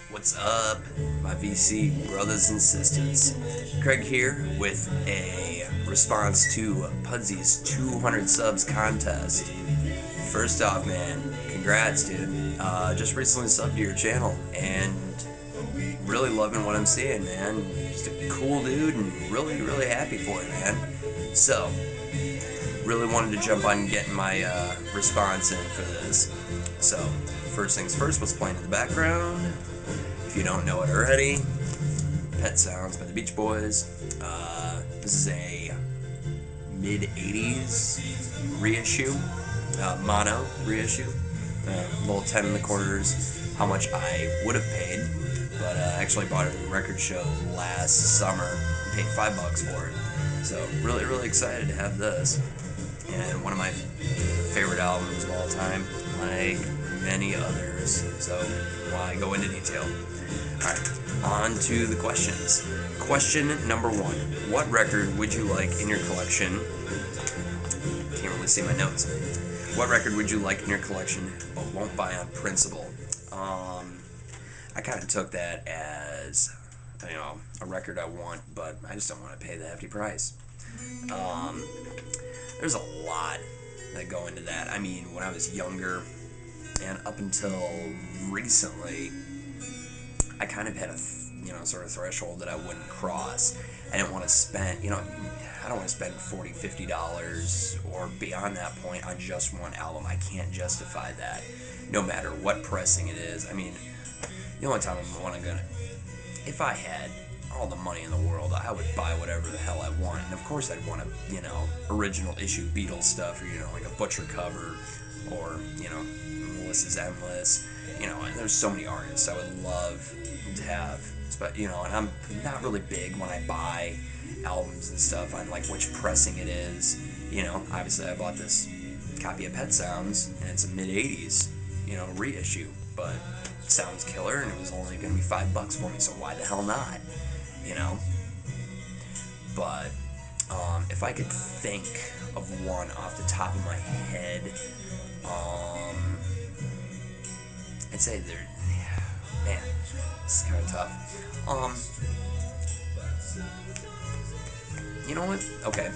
What's up, my VC brothers and sisters? Craig here with a response to Pudsi's 200 subs contest. First off, man, congrats, dude. Just recently subbed to your channel and really loving what I'm seeing, man. Just a cool dude and really, really happy for it, man. So, really wanted to jump on getting my response in for this. So, first things first, what's playing in the background? If you don't know it already, Pet Sounds by the Beach Boys. This is a mid-80s reissue, mono reissue. Little 10 in the corners, how much I would have paid, but I actually bought it at a record show last summer and paid $5 for it. So really, really excited to have this. And one of my favorite albums of all time, like many others. So why go into detail? Alright, on to the questions. Question number 1. What record would you like in your collection? Can't really see my notes. What record would you like in your collection but won't buy on principle? I kind of took that as, a record I want, but I just don't want to pay the hefty price. There's a lot that go into that. I mean, when I was younger and up until recently, I kind of had a, sort of threshold that I wouldn't cross. I didn't want to spend, I don't want to spend $40, $50 or beyond that point on just one album. I can't justify that, no matter what pressing it is. I mean, the only time if I had all the money in the world, I would buy whatever the hell I want. And of course I'd want to, original issue Beatles stuff, or, like a Butcher cover, or, Melissa's Endless, and there's so many artists I would love to have, but, and I'm not really big when I buy albums and stuff on, like, which pressing it is. Obviously I bought this copy of Pet Sounds, and it's a mid-80s, reissue, but it sounds killer, and it was only going to be $5 for me, so why the hell not, But, if I could think of one off the top of my head, I'd say man, this is kind of tough. You know what? Okay,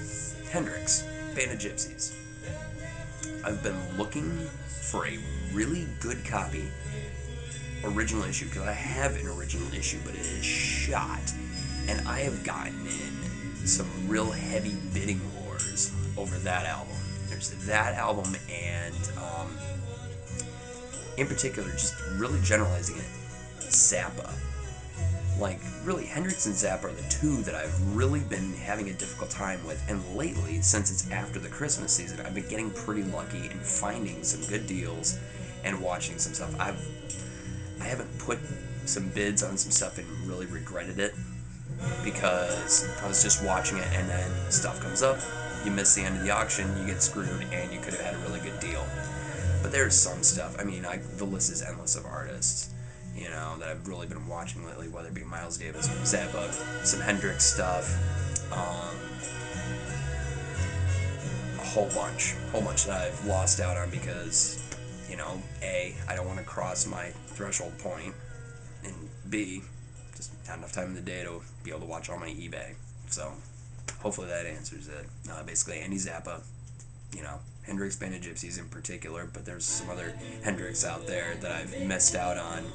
Hendrix, Band of Gypsies. I've been looking for a really good copy, original issue, because I have an original issue, but it is shot, and I have gotten in some real heavy bidding wars over that album. There's that album, and in particular, just really generalizing it, Zappa. Like, really, Hendrix and Zappa are the two that I've really been having a difficult time with, and lately, since it's after the Christmas season, I've been getting pretty lucky in finding some good deals and watching some stuff. I haven't put some bids on some stuff and really regretted it, because I was just watching it, and then stuff comes up, you miss the end of the auction, you get screwed, and you could have had a really good deal. But there's some stuff, the list is endless of artists, that I've really been watching lately, whether it be Miles Davis, Zappa, some Hendrix stuff, a whole bunch that I've lost out on because, A, I don't want to cross my threshold point, and B, just not enough time in the day to be able to watch all my eBay. So, hopefully that answers it. Basically, Andy Zappa, Hendrix, Band of Gypsies in particular, but there's some other Hendrix out there that I've missed out on.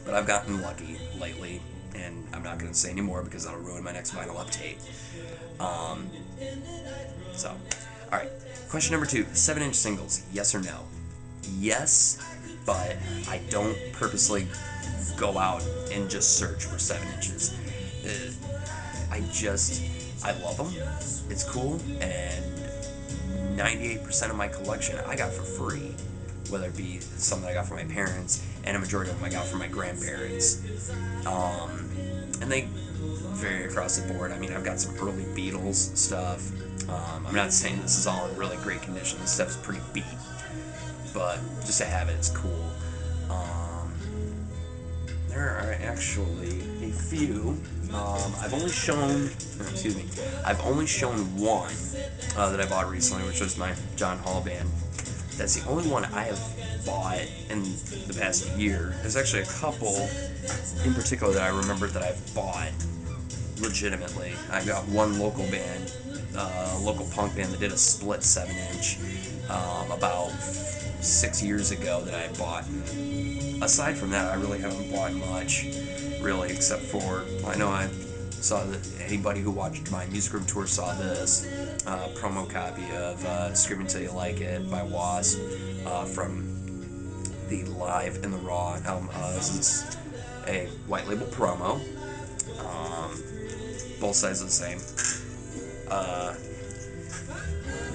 But I've gotten lucky lately, and I'm not going to say any more because that'll ruin my next vinyl update. Alright. Question number 2. 7-inch singles, yes or no? Yes, but I don't purposely go out and just search for 7 inches. I love them. It's cool, and 98% of my collection I got for free, whether it be some that I got from my parents, and a majority of them I got from my grandparents. And they vary across the board. I've got some early Beatles stuff. I'm not saying this is all in really great condition. This stuff's pretty beat, but just to have it, it's cool. There are actually a few. I've only shown one that I bought recently, which was my John Hall band. That's the only one I have bought in the past year. There's actually a couple in particular that I remember that I've bought legitimately. I got one local band, local punk band that did a split 7-inch about 6 years ago that I bought. And aside from that, I really haven't bought much, really, except for, I know I saw that anybody who watched my music room tour saw this promo copy of Screaming Till You Like It by Wasp from the Live and the Raw album. This is a white label promo. Both sides are the same.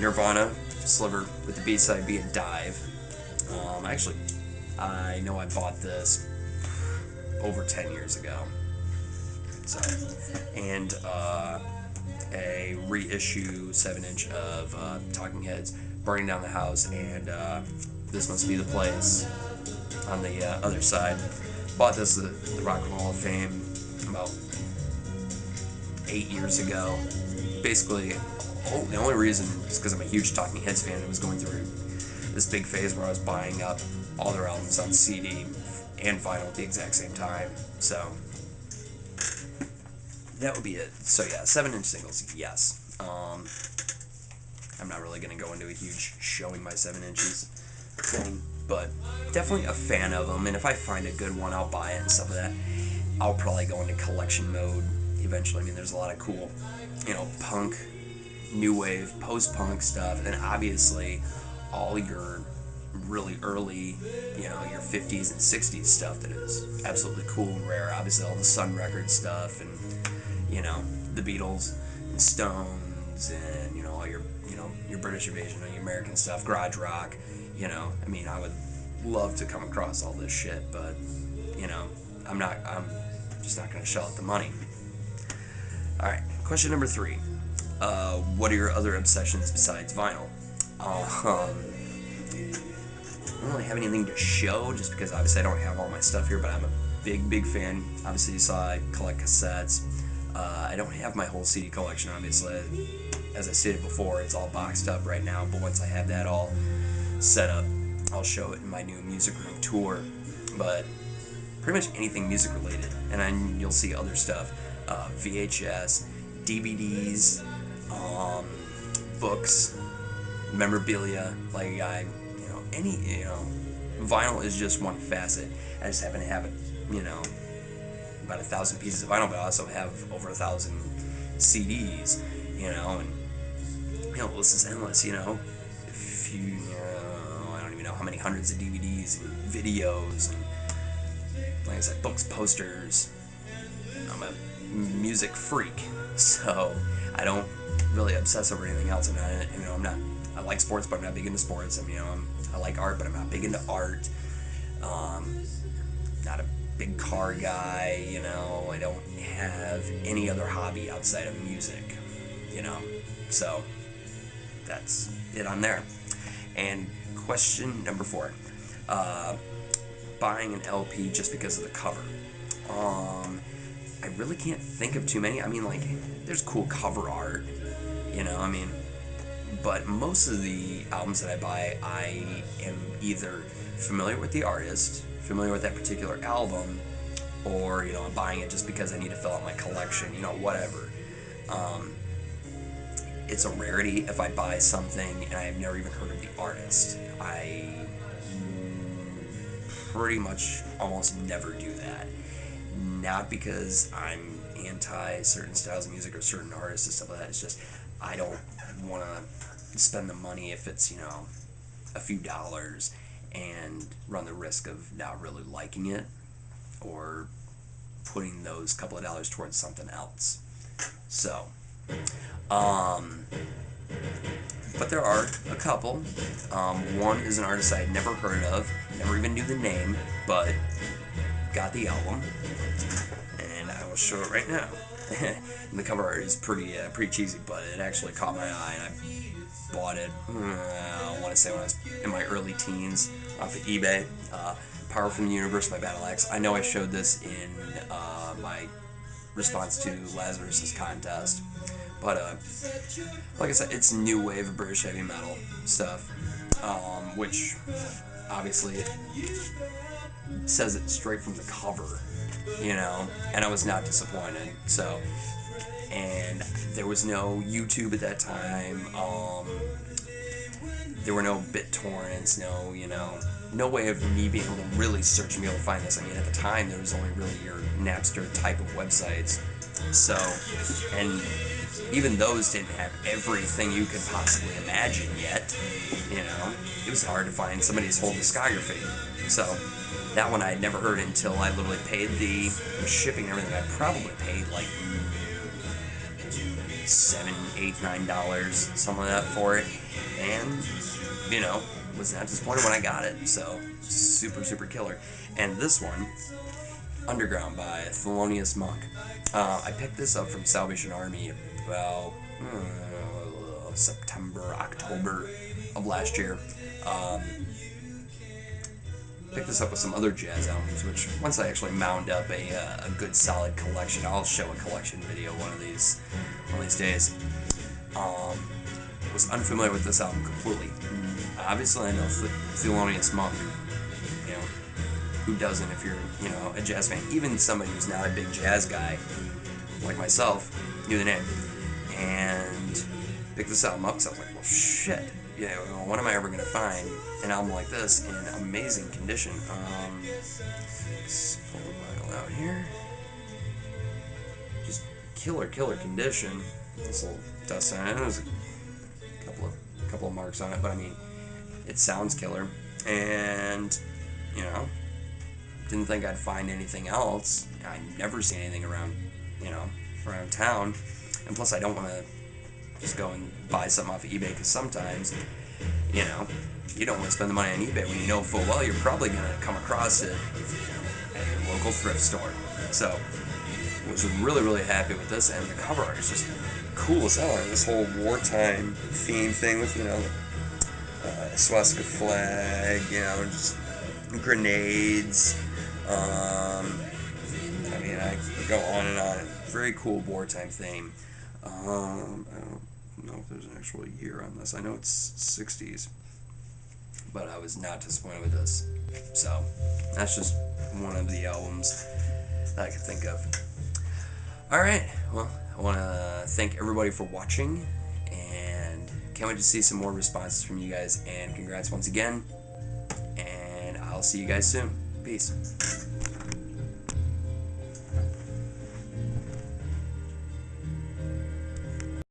Nirvana, Sliver, with the B-side being Dive. Actually, I know I bought this over 10 years ago. So, and a reissue 7-inch of Talking Heads, Burning Down the House, and This Must Be the Place on the other side. Bought this at the Rock and Roll Hall of Fame about 8 years ago. Basically, the only reason is because I'm a huge Talking Heads fan and was going through this big phase where I was buying up all their albums on CD and vinyl at the exact same time. So that would be it. So yeah, 7-inch singles, yes. I'm not really going to go into a huge showing my 7 inches thing, but definitely a fan of them. And if I find a good one, I'll buy it and stuff like that. I'll probably go into collection mode eventually. I mean, there's a lot of cool, punk, new wave, post-punk stuff, and obviously all your really early, your 50s and 60s stuff that is absolutely cool and rare. Obviously all the Sun Records stuff and, the Beatles and Stones and, all your British Invasion, your American stuff, garage rock, I mean, I would love to come across all this shit, but, I'm just not going to shell out the money. Alright, question number 3. What are your other obsessions besides vinyl? I don't really have anything to show, just because obviously I don't have all my stuff here, but I'm a big fan. Obviously you saw I collect cassettes. I don't have my whole CD collection, obviously. As I stated before, it's all boxed up right now, but once I have that all set up, I'll show it in my new music room tour. But pretty much anything music related, and then you'll see other stuff. VHS, DVDs, books, memorabilia, like vinyl is just one facet. I just happen to have it, about 1,000 pieces of vinyl, but I also have over 1,000 CDs, and the list is endless, if you, I don't even know how many hundreds of DVDs and videos, and like I said, books, posters. I'm a music freak, so I don't really obsess over anything else. I like sports, but I'm not big into sports. I like art, but I'm not big into art. Not a big car guy, I don't have any other hobby outside of music, so that's it on there. And question number 4, buying an LP just because of the cover. I really can't think of too many. There's cool cover art, but most of the albums that I buy, I am either familiar with the artist, familiar with that particular album, or, I'm buying it just because I need to fill out my collection, whatever. It's a rarity if I buy something and I've never even heard of the artist. I pretty much almost never do that. Not because I'm anti certain styles of music or certain artists and stuff like that. It's just I don't want to spend the money if it's, a few dollars and run the risk of not really liking it or putting those couple of dollars towards something else. So, but there are a couple. One is an artist I had never heard of, never even knew the name, but got the album, and I will show it right now. And the cover art is pretty cheesy, but it actually caught my eye, and I bought it, I want to say when I was in my early teens, off of eBay. Power from the Universe by Battle Axe. I know I showed this in my response to Lazarus's contest, but like I said, it's new wave British heavy metal stuff, which obviously it says it straight from the cover, you know, and I was not disappointed. So, and there was no YouTube at that time. There were no BitTorrents, no way of me being able to really search and be able to find this. I mean, at the time, there was only really your Napster type of websites. So, and even those didn't have everything you could possibly imagine yet. It was hard to find somebody's whole discography. So, that one I had never heard until I literally paid the shipping and everything. I probably paid like $7, $8, $9, something like that for it. And, was not disappointed when I got it. So, super, super killer. And this one, Underground by Thelonious Monk. I picked this up from Salvation Army about September, October of last year. Picked this up with some other jazz albums, which once I actually mound up a good solid collection, I'll show a collection video one of these days. Was unfamiliar with this album completely. Obviously, I know Thelonious Monk. Who doesn't if you're, a jazz fan? Even somebody who's not a big jazz guy, like myself, knew the name. And picked this album up because I was like, well, shit. When am I ever going to find an album like this in amazing condition? Let's pull the vinyl out here. Just killer condition. This little dust on it. There's a couple of marks on it, but I mean, it sounds killer. And, didn't think I'd find anything else. I never see anything around town. And plus, I don't want to just go and buy something off of eBay, because sometimes, you don't want to spend the money on eBay when you know full well you're probably going to come across it at your local thrift store. So, I was really, really happy with this, and the cover art is just cool as hell. This whole wartime theme thing with, a swastika flag, just grenades. I could go on and on. Very cool wartime theme. I don't know if there's an actual year on this. I know it's 60s, but I was not disappointed with this. So, that's just one of the albums that I could think of. Alright, well, I want to thank everybody for watching, and can't wait to see some more responses from you guys, and congrats once again, and I'll see you guys soon. Peace.